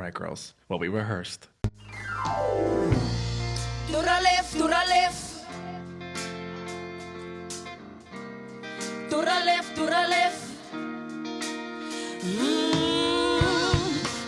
right, girls. Well, we rehearsed. To the left, to the left. To the left, to the left.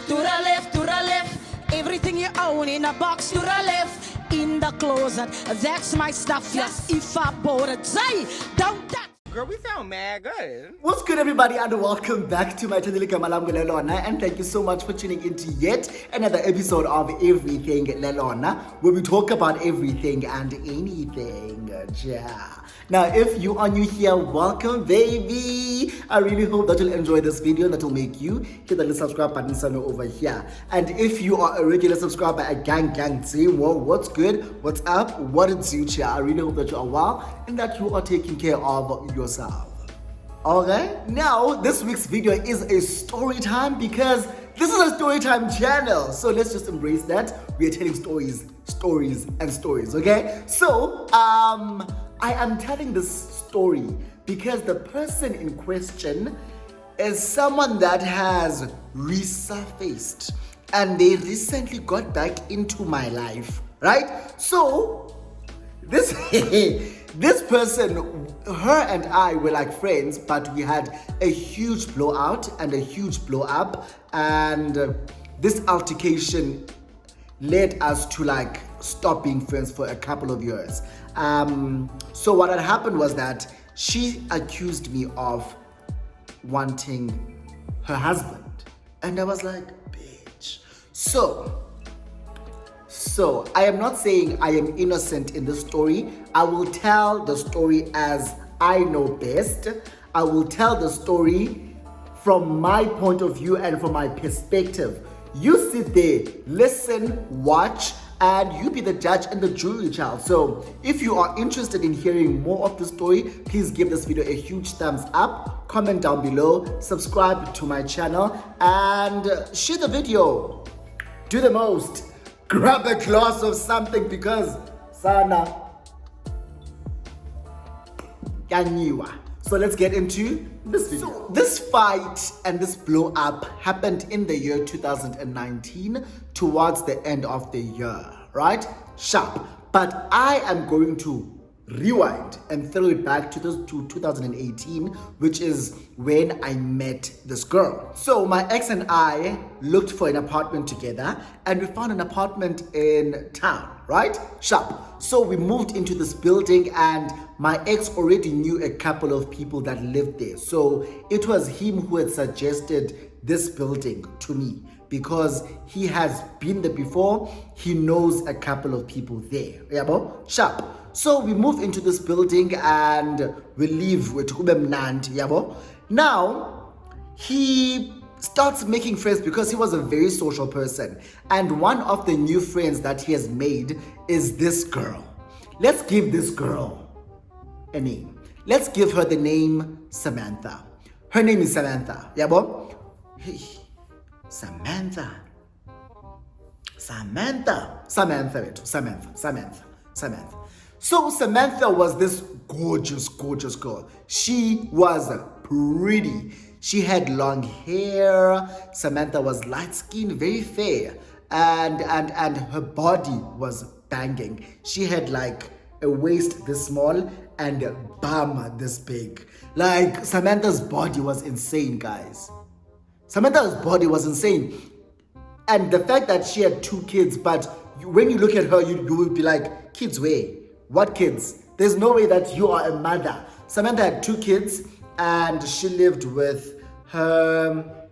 To the left, to the left. Everything you own in a box. To the left, in the closet. That's my stuff, yes. If I bought it, say, don't touch. Girl, we sound mad good. What's good, everybody, and welcome back to my channel, Lelona, and thank you so much for tuning into yet another episode of Everything Lelona, where we talk about everything and anything. Yeah. Now, if you are new here, welcome, baby. I really hope that you'll enjoy this video, that will make you hit the little subscribe button somewhere over here. And if you are a regular subscriber, a gang team, well, what's good, what's up, what it's you, chair. I really hope that you are well and that you are taking care of yourself. Okay, now this week's video is a story time because this is a story time channel. So let's just embrace that. We are telling stories, okay? So, I am telling this story because the person in question is someone that has resurfaced and they recently got back into my life, right? So, this person, her and I were like friends, but we had a huge blowout and a huge blow up, and this altercation led us to like stop being friends for a couple of years. So what had happened was that she accused me of wanting her husband, and I was like, bitch. So I am not saying I am innocent in this story. I will tell the story as I know best. I will tell the story from my point of view and from my perspective. You sit there, listen, watch, and you be the judge and the jury, child. So if you are interested in hearing more of the story, please give this video a huge thumbs up, comment down below, subscribe to my channel, and share the video. Do the most. Grab a glass of something because sana kanyiwa. So let's get into this video. So this fight and this blow up happened in the year 2019 towards the end of the year, right? Sharp. But I am going to rewind and throw it back to 2018, which is when I met this girl. So my ex and I looked for an apartment together and we found an apartment in town, right? Sharp. So we moved into this building and my ex already knew a couple of people that lived there. So it was him who had suggested this building to me because he has been there before. He knows a couple of people there. Yabo? Sharp. So we move into this building and we live with Mnandi, yabo. Now, he starts making friends because he was a very social person. And one of the new friends that he has made is this girl. Let's give this girl a name. Let's give her the name Samantha. Her name is Samantha, yabo. Hey, Samantha. So Samantha was this gorgeous girl. She was pretty. She had long hair. Samantha was light-skinned, very fair. And her body was banging. She had like a waist this small and a bum this big. Like Samantha's body was insane, guys. Samantha's body was insane. And the fact that she had 2 kids, but when you look at her, you will be like, kids where? What kids? There's no way that you are a mother. Samantha had 2 kids and she lived with her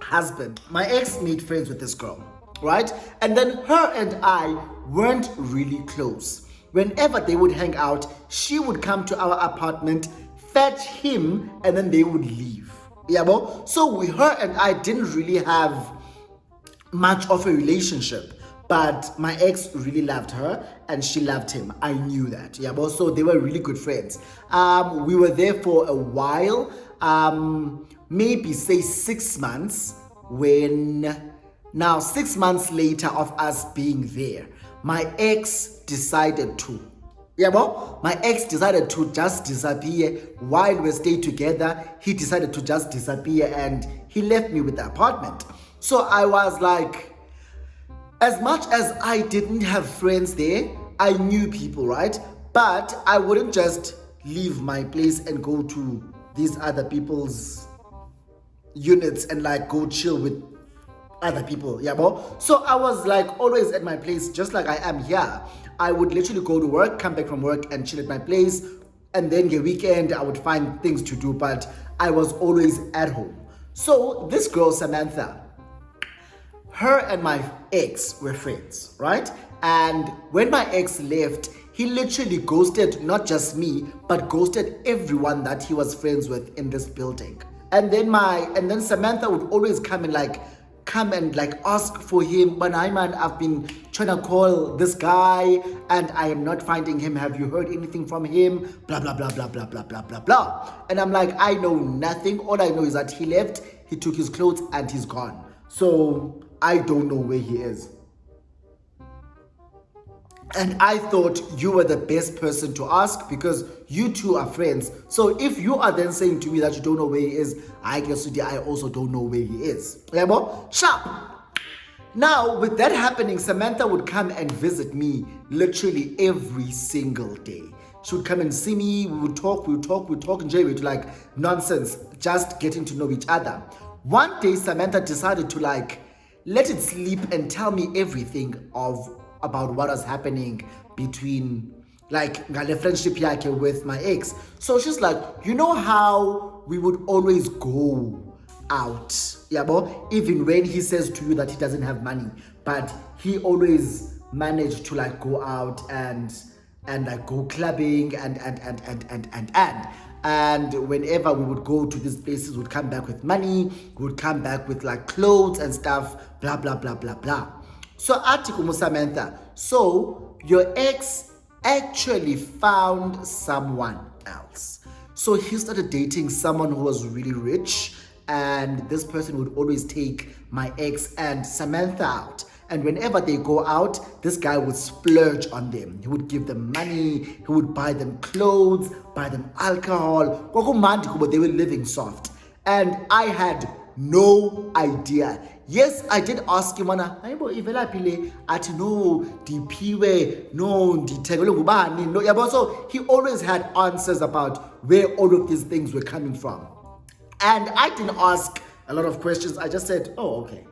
husband. My ex made friends with this girl, right? And then her and I weren't really close. Whenever they would hang out, she would come to our apartment, fetch him, and then they would leave. Yeah, bo? So her and I didn't really have much of a relationship. But my ex really loved her and she loved him. I knew that. Yeah, but so they were really good friends. We were there for a while, maybe say 6 months. Now 6 months later of us being there, my ex decided to. Yeah, well, my ex decided to just disappear while we stayed together. He decided to just disappear and he left me with the apartment. So I was like, As much as I didn't have friends there, I knew people, right? But I wouldn't just leave my place and go to these other people's units and like go chill with other people, yeah, bro. So I was like always at my place, just like I am here. I would literally go to work, come back from work, and chill at my place. And then the weekend, I would find things to do, but I was always at home. So this girl, Samantha, her and my ex were friends, right? And when my ex left, he literally ghosted not just me, but ghosted everyone that he was friends with in this building. And then Samantha would always come and ask for him. But I man, I've been trying to call this guy and I am not finding him. Have you heard anything from him? Blah blah blah blah blah blah blah blah blah. And I'm like, I know nothing. All I know is that he left, he took his clothes and he's gone. So I don't know where he is. And I thought you were the best person to ask because you two are friends. So if you are then saying to me that you don't know where he is, I guess I also don't know where he is. Remember? Sharp. Now, with that happening, Samantha would come and visit me literally every single day. She would come and see me, we would talk, and Jay would like nonsense, just getting to know each other. One day, Samantha decided to like let it sleep and tell me everything about what was happening between like ngale friendship yakhe with my ex. So she's like, you know how we would always go out, yabo, even when he says to you that he doesn't have money, but he always managed to like go out and like go clubbing and whenever we would go to these places, we'd come back with money, we would come back with like clothes and stuff, blah blah blah blah blah. So Atikumu Samantha, so your ex actually found someone else. So he started dating someone who was really rich, and this person would always take my ex and Samantha out. And whenever they go out, this guy would splurge on them. He would give them money, he would buy them clothes, buy them alcohol. They were living soft. And I had no idea. Yes, I did ask him, no, so he always had answers about where all of these things were coming from. And I didn't ask a lot of questions. I just said, oh, okay.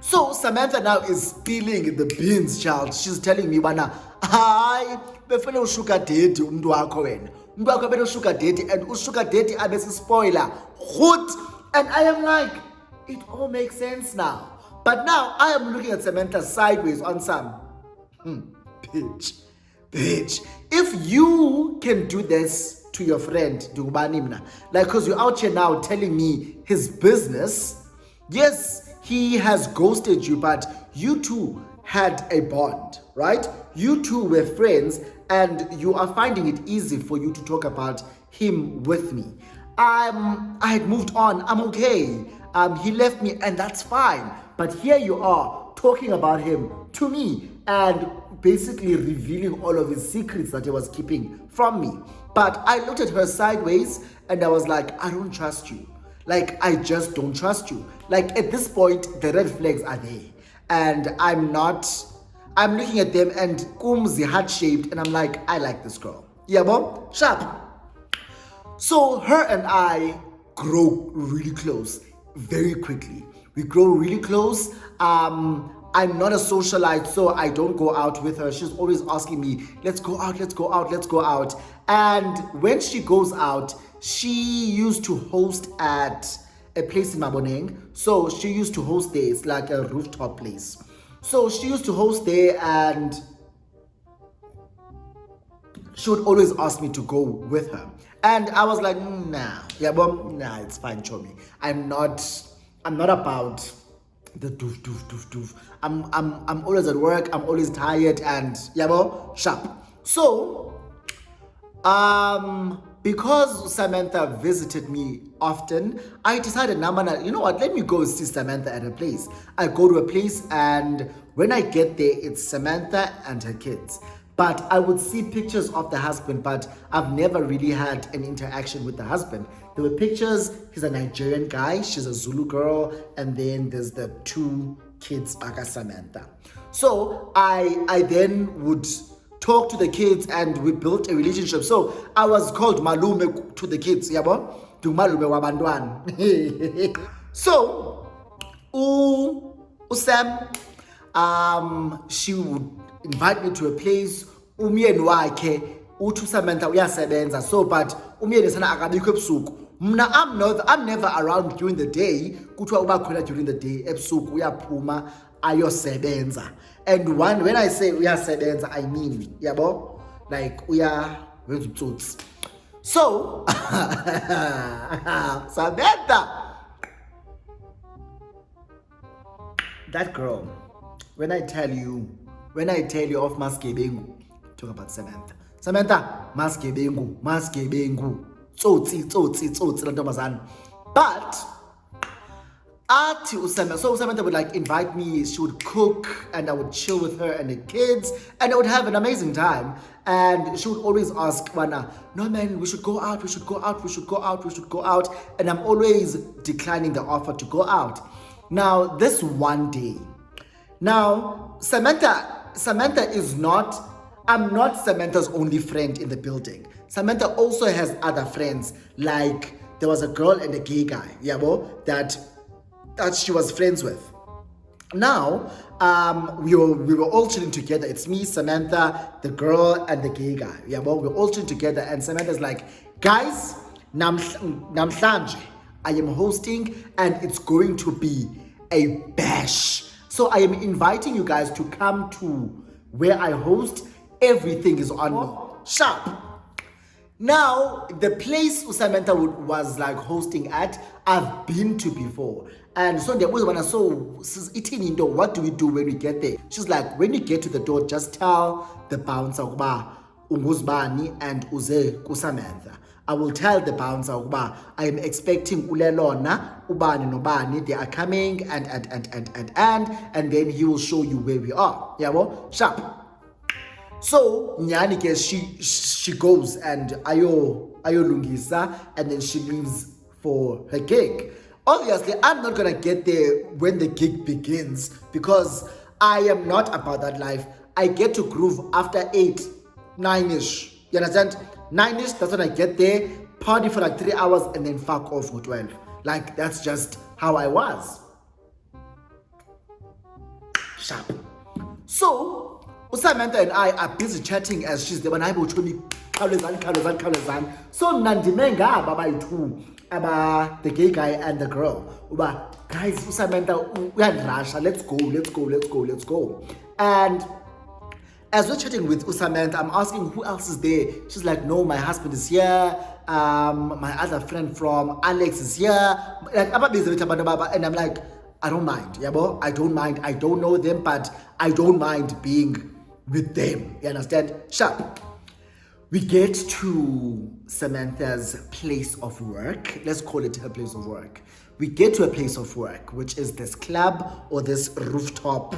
So Samantha now is spilling the beans, child. She's telling me, I before sugar daddy umntu wakho wena. Umntu wakho beno sugar daddy and sugar daddy abese spoiler. Good. And I am like, it all makes sense now. But now I am looking at Samantha sideways on some bitch. If you can do this to your friend, like, because you're out here now telling me his business, yes, he has ghosted you, but you two had a bond, right? You two were friends, and you are finding it easy for you to talk about him with me. I had moved on. I'm okay. He left me, and that's fine. But here you are talking about him to me and basically revealing all of his secrets that he was keeping from me. But I looked at her sideways, and I was like, I don't trust you. Like, I just don't trust you. Like, at this point, the red flags are there. And I'm looking at them, and kumzi heart-shaped, and I'm like, I like this girl. Yeah, bro? Sharp. So her and I grow really close very quickly. We grow really close. I'm not a socialite, so I don't go out with her. She's always asking me, let's go out. And when she goes out, she used to host at a place in Maboneng. So she used to host there. It's like a rooftop place. So she used to host there, and she would always ask me to go with her. And I was like, nah, it's fine, Chomi. I'm not about the doof. I'm always at work, I'm always tired, and sharp. So, because Samantha visited me often, I decided, you know what, let me go see Samantha at a place. I go to a place, and when I get there, it's Samantha and her kids. But I would see pictures of the husband, but I've never really had an interaction with the husband. There were pictures, he's a Nigerian guy, she's a Zulu girl, and then there's the 2 kids, Aka Samantha. So I then would talk to the kids and we built a relationship. So I was called Malume to the kids, yabo? To Malume wabantwana. So, Sam, she would invite me to a place. Umyeni wakhe uthi Samantha uyasebenza, so but umyeni sana akabikho ebusuku. I'm never around during the day. Kuthiwa uba khona during the day, ebusuku uyaphuma ayosebenza. And when I say uyasebenza, I mean yabo, like wenza ubutsotsi. So Samantha, that girl, when I tell you of Maskebengu, talk about Samantha, Maskebengu, tsotsi, lantombazana. But so Samantha would like invite me, she would cook, and I would chill with her and the kids, and I would have an amazing time. And she would always ask, Wana, no man, we should go out, and I'm always declining the offer to go out. Now, this one day, Samantha is not, I'm not Samantha's only friend in the building. Samantha also has other friends, like there was a girl and a gay guy, that she was friends with. Now, we were all chilling together. It's me, Samantha, the girl, and the gay guy. We're all chilling together, and Samantha's like, guys, namhlanje, I am hosting, and it's going to be a bash. So I am inviting you guys to come to where I host. Everything is on me. Sharp. Now, the place Samantha was like hosting at, I've been to before. And so they always want to, so eating indoor, what do we do when we get there? She's like, when you get to the door, just tell the bouncer, unguzbani and uze kusamantha. I will tell the bouncer, I am expecting ulelona, ubani nobani, they are coming, and then he will show you where we are. Sharp. So Nyanike, she goes and ayo lungisa, and then she leaves for her gig. Obviously, I'm not gonna get there when the gig begins because I am not about that life. I get to groove after 8, 9ish. You understand? 9ish, that's when I get there, party for like 3 hours, and then fuck off for 12. Like, that's just how I was. Sharp. So Samantha and I are busy chatting as she's the one able to me. So Nandimenga baba about the gay guy and the girl. Guys, Samantha, we are in Russia. Let's go. And as we're chatting with Samantha, I'm asking who else is there. She's like, no, my husband is here. My other friend from Alex is here. And I'm like, I don't mind. I don't mind. I don't know them, but I don't mind being with them. You understand? Sharp. We get to Samantha's place of work. Let's call it her place of work. We get to a place of work, which is this club or this rooftop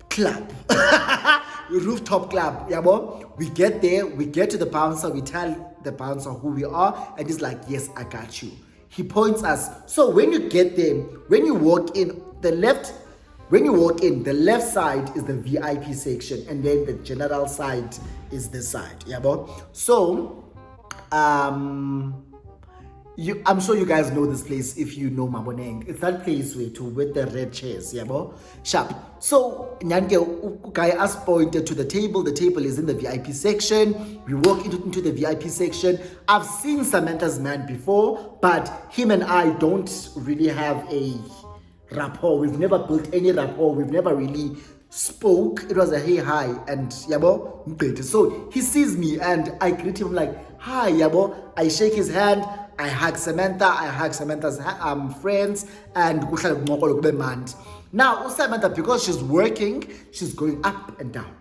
club. Rooftop club. We get there, we get to the bouncer, we tell the bouncer who we are, and he's like, yes, I got you. He points us. So when you get there, when you walk in, the left side is the VIP section, and then the general side is this side. So I'm sure you guys know this place if you know Maboneng. It's that place with the red chairs, Sharp. So Nyanke guy us pointed to the table. The table is in the VIP section. We walk into the VIP section. I've seen Samantha's man before, but him and I don't really have a rapport. We've never built any rapport. We've never really spoke. It was a hey hi and so he sees me and I greet him like hi I shake his hand. I hug Samantha. I hug Samantha's friends and now Samantha, because she's working, she's going up and down.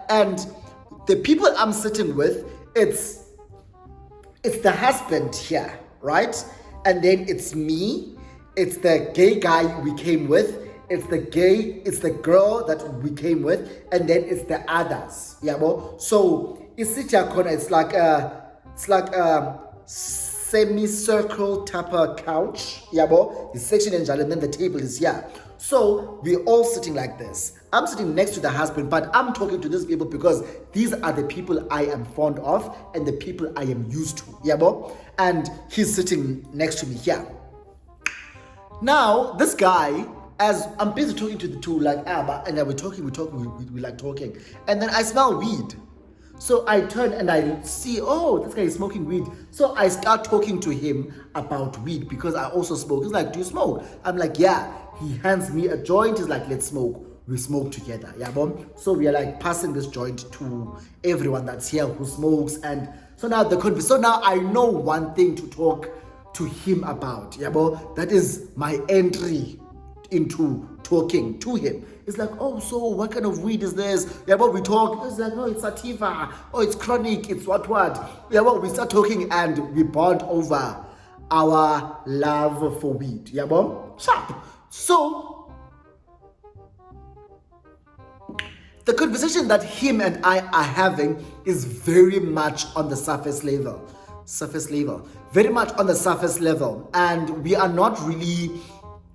And the people I'm sitting with, it's the husband here, right? And then it's me, it's the gay guy we came with, it's the gay, it's the girl that we came with, and then it's the others. Yabo. So it's like a semicircle type of couch. Yabo. The section and then the table is here. So we're all sitting like this. I'm sitting next to the husband, but I'm talking to these people because these are the people I am fond of and the people I am used to. Yabo. And he's sitting next to me here. Now, this guy, as I'm busy talking to the two, like Abba, and then we like talking. And then I smell weed. So I turn and I see, oh, this guy is smoking weed. So I start talking to him about weed because I also smoke. He's like, do you smoke? I'm like, yeah. He hands me a joint. He's like, let's smoke. We smoke together. Yeah, bom. So we are like passing this joint to everyone that's here who smokes. And so now now I know one thing to talk to him about. Yeah, bro. That is my entry into talking to him. It's like, oh, so what kind of weed is this? Yeah, but we talk. It's like, no, it's sativa. Oh, it's chronic. It's what? Yeah, well, we start talking and we bond over our love for weed. Yeah, bro. Sharp. So the conversation that him and I are having is very much on the surface level. Very much on the surface level. And we are not really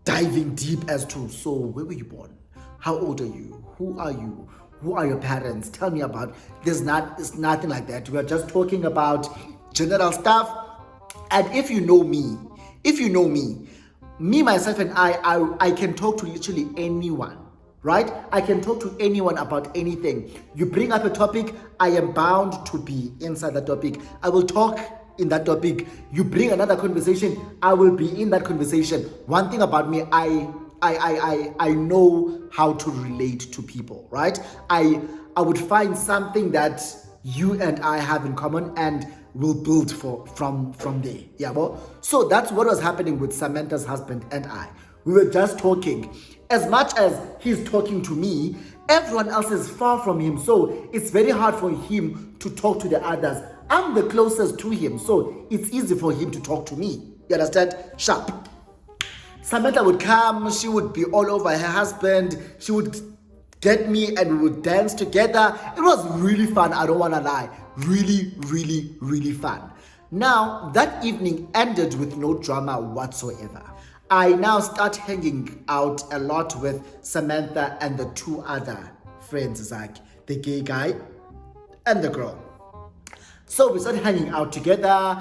diving deep as to, so where were you born? How old are you? Who are you? Who are your parents? Tell me about. It's nothing like that. We are just talking about general stuff. And if you know me, me, myself, and I can talk to literally anyone, right? I can talk to anyone about anything. You bring up a topic, I am bound to be inside that topic. I will talk in that topic. You bring another conversation, I will be in that conversation. One thing about me, I know how to relate to people, right? I would find something that you and I have in common and we'll build from there. Yeah, well, so that's what was happening with Samantha's husband and I. We were just talking. As much as he's talking to me, everyone else is far from him, so it's very hard for him to talk to the others. I'm the closest to him, so it's easy for him to talk to me. You understand? Sharp. Samantha would come, she would be all over her husband, she would get me and we would dance together. It was really fun, I don't want to lie. Really, really, really fun. Now, that evening ended with no drama whatsoever. I now start hanging out a lot with Samantha and the two other friends, Zach, the gay guy and the girl. So we started hanging out together.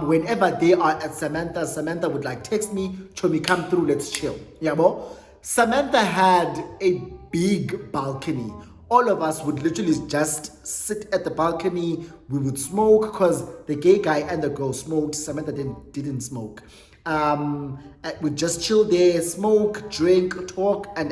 Whenever they are at Samantha would like text me, Chomi, come through, let's chill. Yeah, bo? Samantha had a big balcony. All of us would literally just sit at the balcony. We would smoke because the gay guy and the girl smoked. Samantha didn't smoke. We'd just chill there, smoke, drink, talk, and.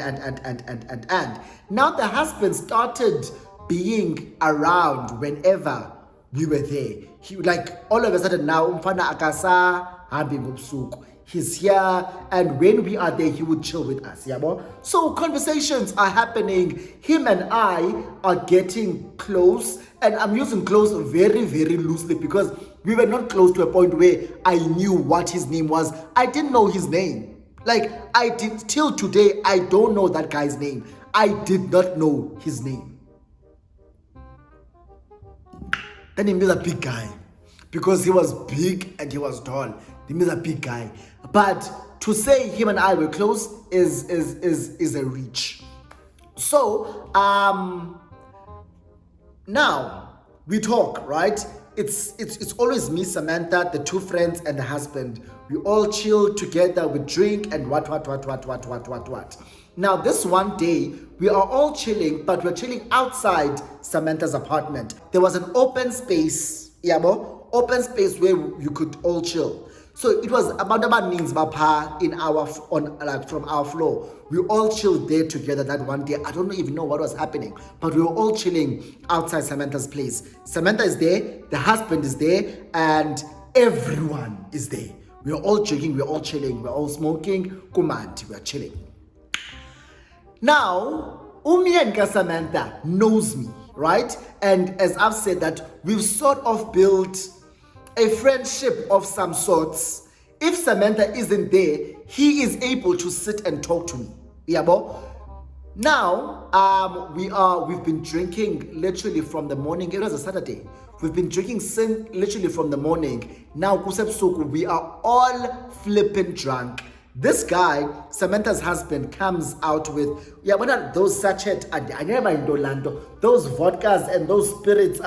Now the husband started being around whenever we were there. He like all of a sudden now umfana akasa hambi ngobusuku. He's here, and when we are there, he would chill with us. Yabo? So conversations are happening. Him and I are getting close, and I'm using close very, very loosely because we were not close to a point where I knew what his name was. I didn't know his name. Like I did till today, I don't know that guy's name. I did not know his name. Then he was a big guy because he was big and he was tall. He was a big guy. But to say him and I were close is a reach. So now we talk, right? It's always me, Samantha, the two friends, and the husband. We all chill together, we drink and what. Now this one day, we are all chilling, but we're chilling outside Samantha's apartment. There was an open space, open space where you could all chill. So it was about means bapa in from our floor. We all chilled there together that one day. I don't even know what was happening, but we were all chilling outside Samantha's place. Samantha is there, the husband is there, and everyone is there. We are all drinking, we're all chilling, we're all smoking. Kumanti, we're chilling. Now, Umi and Samantha knows me, right? And as I've said that, we've sort of built a friendship of some sorts. If Samantha isn't there, he is able to sit and talk to me. Yabo. Now, we've been drinking literally from the morning. It was a Saturday. We've been drinking literally from the morning. Now, kusepsuku, we are all flipping drunk. This guy, Samantha's husband, comes out with those sachet, those vodkas and those spirits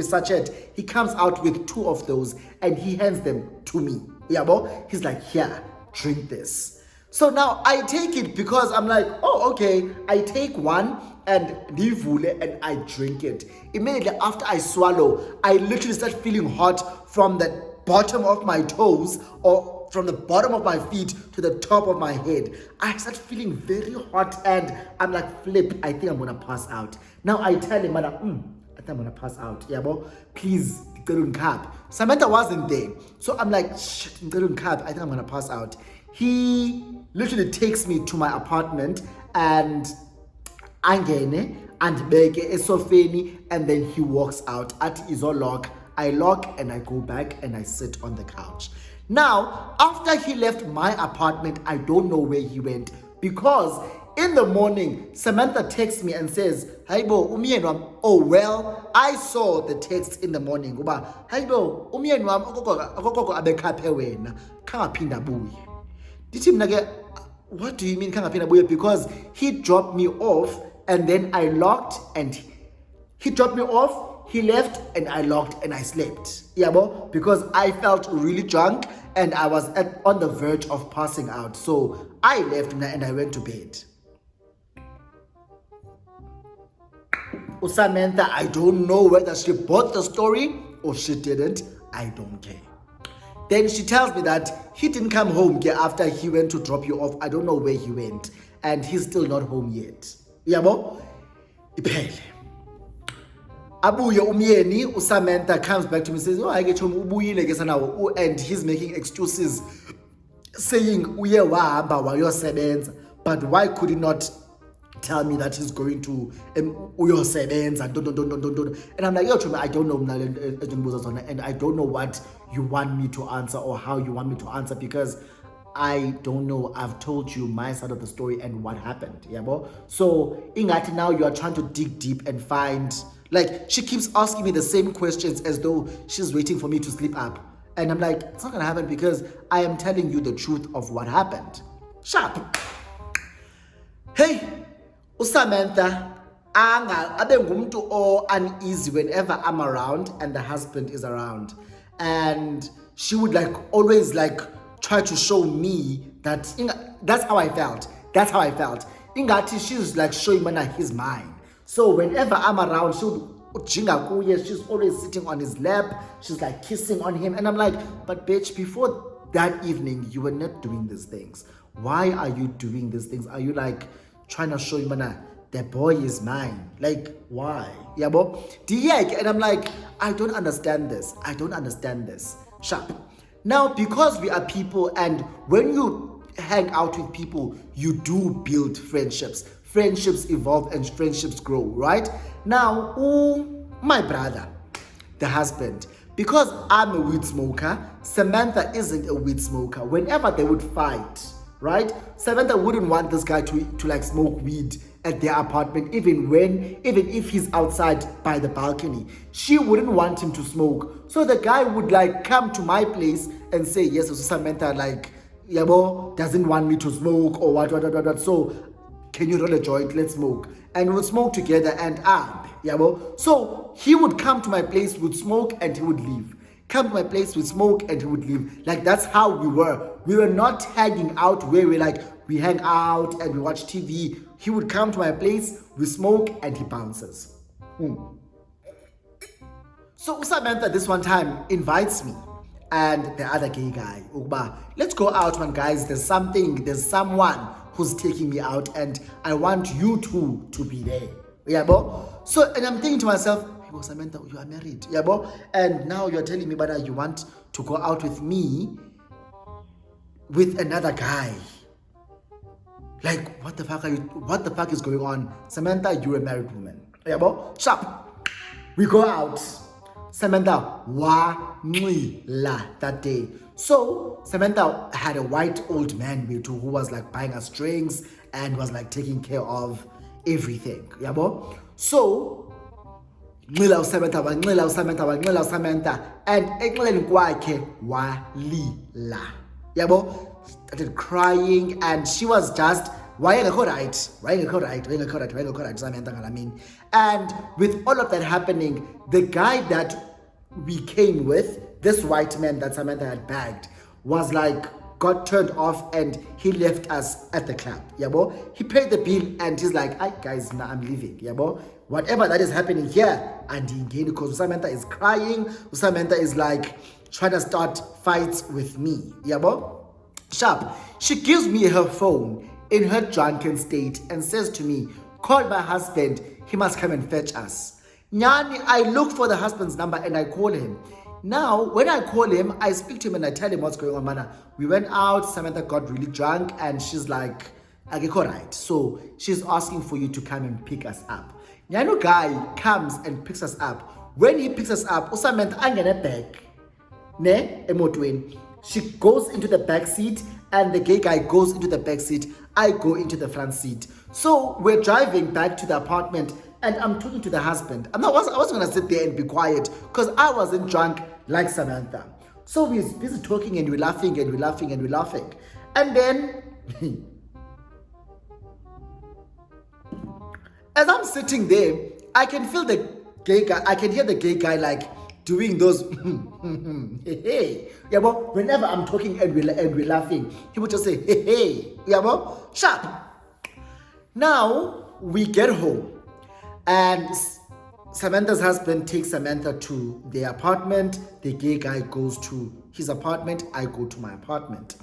sachet. He comes out with 2 of those and he hands them to me. He's like, here, drink this. So now I take it because I'm like, oh, okay. I take one and and I drink it. Immediately after I swallow, I literally start feeling hot from the bottom of my toes or from the bottom of my feet to the top of my head. I start feeling very hot and I'm like, flip, I think I'm gonna pass out. Now I tell him, I think I'm gonna pass out. Please, Samantha wasn't there. So I'm like, shit, I think I'm gonna pass out. He literally takes me to my apartment and angene and beke esofeni, and then he walks out at izolock. I lock and I go back and I sit on the couch. Now, after he left my apartment, I don't know where he went because in the morning, Samantha texts me and says, "Haibo, umienwam." Oh well, I saw the text in the morning. Uba, "Haibo, umienwam okoko abekaphe wena, kangaphinda buye." What do you mean kangaphinda buye? Because he dropped me off and then I locked and he dropped me off, he left and I locked and I slept. Because I felt really drunk and I was on the verge of passing out. So I left and I went to bed. Samantha, I don't know whether she bought the story or she didn't. I don't care. Then she tells me that he didn't come home after he went to drop you off. I don't know where he went. And he's still not home yet. Yabo? Iphele. Abuye umyeni, Samantha comes back to me and says, "Oh, I get home ubuyile ke sana," and he's making excuses saying uye wahamba wayosebenza. But why could he not tell me that he's going to uyosebenza? And I'm like, yo, I don't know, and I don't know what you want me to answer or how you want me to answer because I don't know. I've told you my side of the story and what happened. So ingati now you are trying to dig deep and find, like, she keeps asking me the same questions as though she's waiting for me to sleep up. And I'm like, it's not gonna happen because I am telling you the truth of what happened. Sharp. Hey, Samantha, abe ngumuntu o uneasy whenever I'm around and the husband is around. And she would always try to show me that that's how I felt. Ingati, she's showing me he's mine. So whenever I'm around, she's always sitting on his lap. She's kissing on him. And I'm like, but bitch, before that evening, you were not doing these things. Why are you doing these things? Are you trying to show him the boy is mine? Why? And I'm like, I don't understand this. Sharp. Now, because we are people, and when you hang out with people, you do build friendships. Friendships evolve and friendships grow, right? Now, my brother, the husband, because I'm a weed smoker, Samantha isn't a weed smoker. Whenever they would fight, right? Samantha wouldn't want this guy to smoke weed at their apartment, even if he's outside by the balcony. She wouldn't want him to smoke. So the guy would come to my place and say, yes, so Samantha doesn't want me to smoke or what. So can you roll a joint? Let's smoke. And we'll smoke together and so he would come to my place, would smoke and he would leave. Come to my place, would smoke and he would leave. That's how we were. We were not hanging out where we hang out and we watch TV. He would come to my place, we smoke and he bounces. So Samantha this one time invites me and the other gay guy, let's go out, man, guys. There's someone who's taking me out and I want you two to be there. So, and I'm thinking to myself, Samantha, you are married. And now you're telling me, but you want to go out with me with another guy. What the fuck is going on? Samantha, you're a married woman. Sharp. We go out. Samantha wanxila that day. So Samantha had a white old man who was like buying us drinks and was like taking care of everything. Yabo? So nxila uSamantha and ekunxileni kwakhe walila. Yabo? Started crying and she was just wayengekho right Samantha ngalamini. And with all of that happening, the guy that we came with, this white man that Samantha had bagged, was like got turned off and he left us at the club. Yabo? He paid the bill and he's like, "Hi guys, now I'm leaving." Yabo? Whatever that is happening here, and because Samantha is crying, Samantha is like trying to start fights with me. Yabo? Sharp. She gives me her phone in her drunken state and says to me, "Call my husband, he must come and fetch us." Nyani, I look for the husband's number and I call him. Now, when I call him, I speak to him and I tell him what's going on. Mana, we went out, Samantha got really drunk and she's like, "Ageko right." So she's asking for you to come and pick us up. Nyano guy comes and picks us up. When he picks us up, Samantha angene back. Ne, emotweni. She goes into the back seat and the gay guy goes into the back seat. I go into the front seat. So we're driving back to the apartment and I'm talking to the husband. I wasn't going to sit there and be quiet because I wasn't drunk like Samantha. So we're busy talking and we're laughing and we're laughing and we're laughing. And then, as I'm sitting there, I can feel the gay guy, I can hear the gay guy like doing those hey. Yeah, but whenever I'm talking and we're laughing, he would just say, hey. Yeah, but sharp. Now we get home and Samantha's husband takes Samantha to their apartment. The gay guy goes to his apartment. I go to my apartment.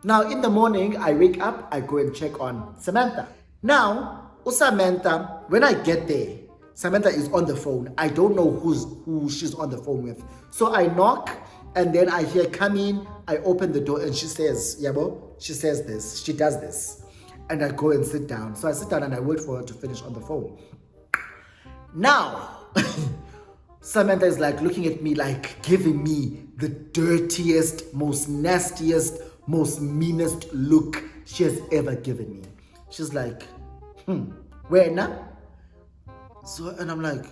Now in the morning, I wake up, I go and check on Samantha. Now, Samantha, when I get there, Samantha is on the phone. I don't know who she's on the phone with. So I knock and then I hear come in. I open the door and she says, Yabo, she says this, she does this. And I go and sit down. So I sit down and I wait for her to finish on the phone. Now, Samantha is like looking at me like giving me the dirtiest, most nastiest, most meanest look she has ever given me. She's like, where now? So, and I'm like,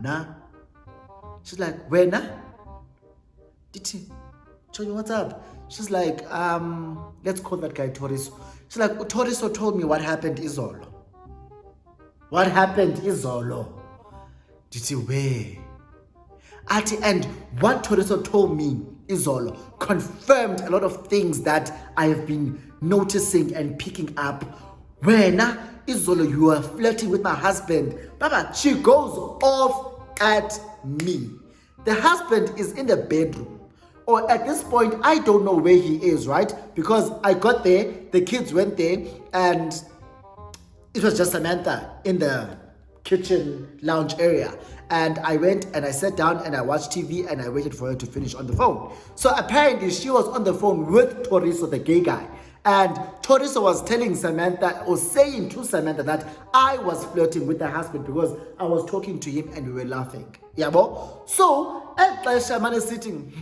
nah. She's like, where now? Tell you what's up? She's like, let's call that guy Toriso. She's like, Toriso told me what happened Izolo. What happened Izolo? Did you where? And what Toriso told me Izolo confirmed a lot of things that I have been noticing and picking up. When Izolo, you are flirting with my husband. Baba, she goes off at me. The husband is in the bedroom. Or at this point, I don't know where he is, right? Because I got there, the kids went there, and it was just Samantha in the kitchen lounge area. And I went and I sat down and I watched TV and I waited for her to finish on the phone. So apparently she was on the phone with Toriso, the gay guy. And Toriso was telling Samantha or saying to Samantha that I was flirting with her husband because I was talking to him and we were laughing. Yabo? So at Shaman is sitting,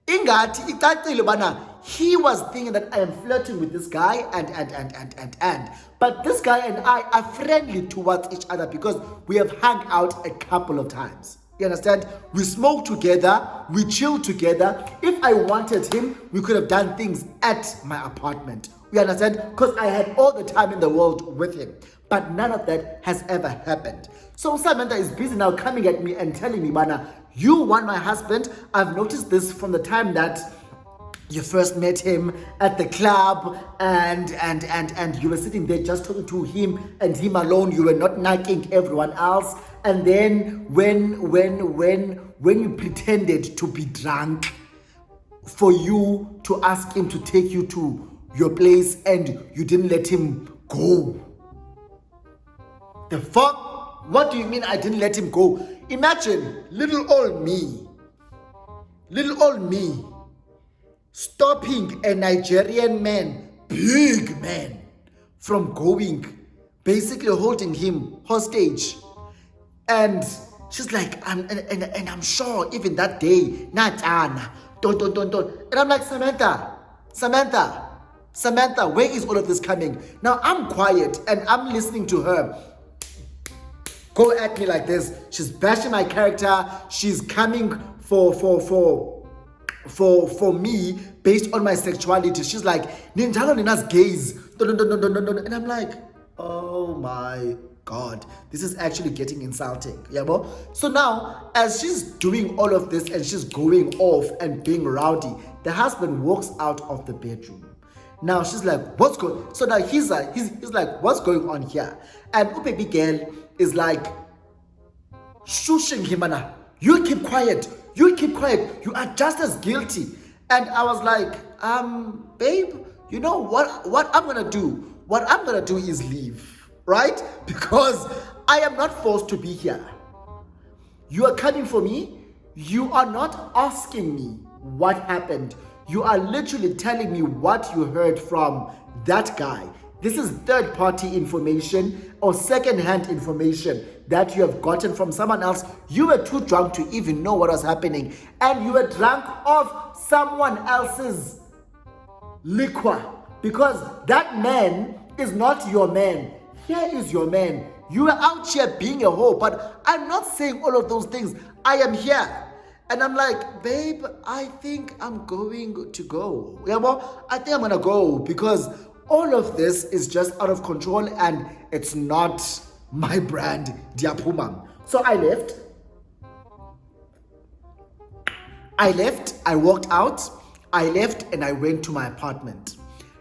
Ingati icacile bana he was thinking that I am flirting with this guy and but this guy and I are friendly towards each other because we have hung out a couple of times. You understand? We smoke together, we chill together. If I wanted him, we could have done things at my apartment. You understand? Because I had all the time in the world with him. But none of that has ever happened. So Samantha is busy now coming at me and telling me, Bana, you want my husband. I've noticed this from the time that you first met him at the club and you were sitting there just talking to him and him alone. You were not knocking everyone else. And then when you pretended to be drunk for you to ask him to take you to your place and you didn't let him go. The fuck? What do you mean I didn't let him go? Imagine little old me stopping a Nigerian man, big man, from going, basically holding him hostage. And she's like, and I'm sure even that day, not Anna, don't. And I'm like, Samantha, where is all of this coming? Now I'm quiet and I'm listening to her go at me like this. She's bashing my character. She's coming for me based on my sexuality. She's like, Ninjalo Nina's gays. No. And I'm like, oh my God, this is actually getting insulting. Yeah, bro? So now, as she's doing all of this and she's going off and being rowdy, the husband walks out of the bedroom. Now she's like, what's going? So now he's like, what's going on here? And baby girl is like, shushing him, Anna. You keep quiet. You are just as guilty. And I was like, babe, you know what I'm gonna do? What I'm gonna do is leave, right? Because I am not forced to be here. You are coming for me. You are not asking me what happened. You are literally telling me what you heard from that guy. This is third-party information or second-hand information that you have gotten from someone else. You were too drunk to even know what was happening. And you were drunk off someone else's liquor. Because that man is not your man. Here is your man. You are out here being a hoe. But I'm not saying all of those things. I am here. And I'm like, babe, I think I'm going to go. Yeah, well, I think I'm going to go because all of this is just out of control and it's not my brand, Diapumam. So I left, I walked out, I left and I went to my apartment.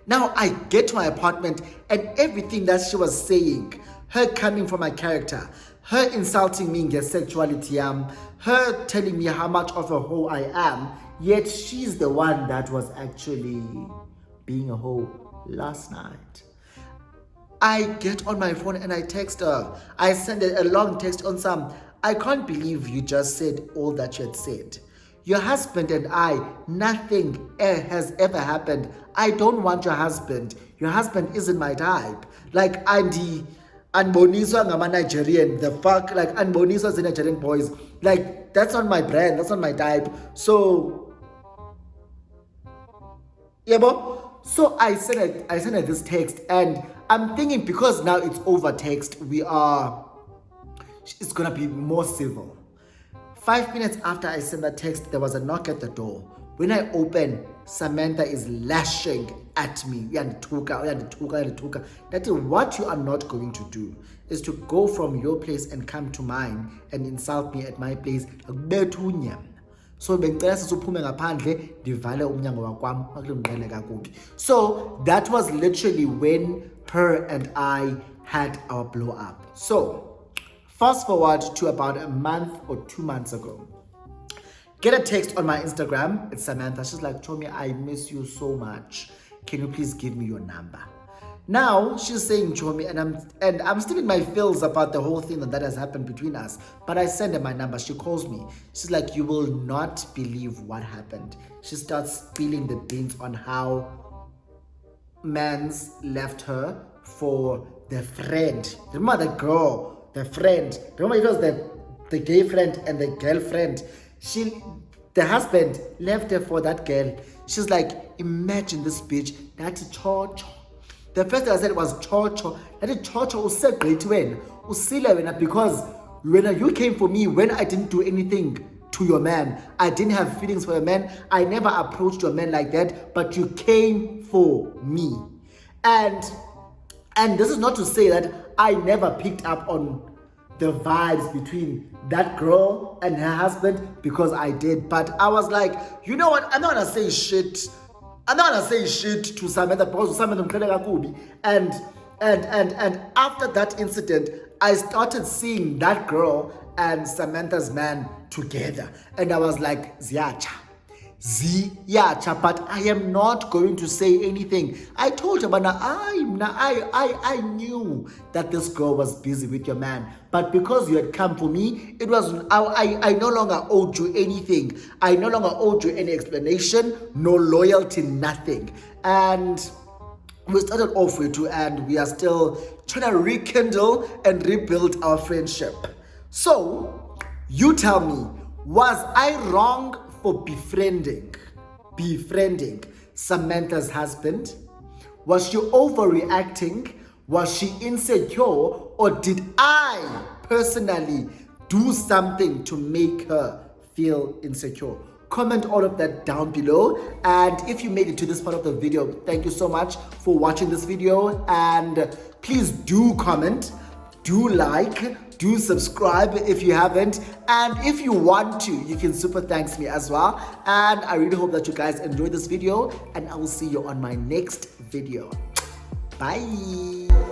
Now I get to my apartment and everything that she was saying, her coming from my character, her insulting me in her sexuality, her telling me how much of a hoe I am, yet she's the one that was actually being a hoe last night. I get on my phone and I text her. I send a long text on some, I can't believe you just said all that you had said. Your husband and I, nothing has ever happened. I don't want your husband. Your husband isn't my type. Like Andy, Anboniswa ngama Nigerian, the fuck, like Anboniswa is the Nigerian boys. Like, that's not my brand, that's not my type. So, yeah, bro. So I sent her this text and I'm thinking because now it's over text, it's gonna be more civil. 5 minutes after I sent that text, there was a knock at the door. When I open, Samantha is lashing at me. That is what you are not going to do, is to go from your place and come to mine and insult me at my place. So that was literally when her and I had our blow up. So fast forward to about a month or 2 months ago. Get a text on my Instagram. It's Samantha. She's like, Chomi, I miss you so much. Can you please give me your number? Now she's saying Chomi, and I'm still in my feels about the whole thing that has happened between us. But I send her my number. She calls me. She's like, you will not believe what happened. She starts spilling the beans on how Mans left her for the friend. Remember the girl, the friend. Remember it was the gay friend and the girlfriend. The husband left her for that girl. She's like, imagine this bitch. That's cho-cho. The first thing I said was cho-cho. That cho-cho was so great when. Because when you came for me, when I didn't do anything to your man, I didn't have feelings for your man. I never approached your man like that, but you came for me. And this is not to say that I never picked up on the vibes between that girl and her husband, because I did. But I was like, you know what? I'm not gonna say shit. I'm not gonna say shit to Samantha because Samantha Mkhelekakubi. And after that incident, I started seeing that girl and Samantha's man together, and I was like, Ziacha. But I am not going to say anything. I told her, but I knew that this girl was busy with your man. But because you had come for me, it was I no longer owed you anything. I no longer owed you any explanation, no loyalty, nothing. And we started off with you, and we are still trying to rekindle and rebuild our friendship. So, you tell me, was I wrong for befriending Samantha's husband? Was she overreacting? Was she insecure? Or did I personally do something to make her feel insecure? Comment all of that down below. And if you made it to this part of the video, thank you so much for watching this video. And please do comment, do like, do subscribe if you haven't. And if you want to, you can super thanks me as well. And I really hope that you guys enjoyed this video. And I will see you on my next video. Bye.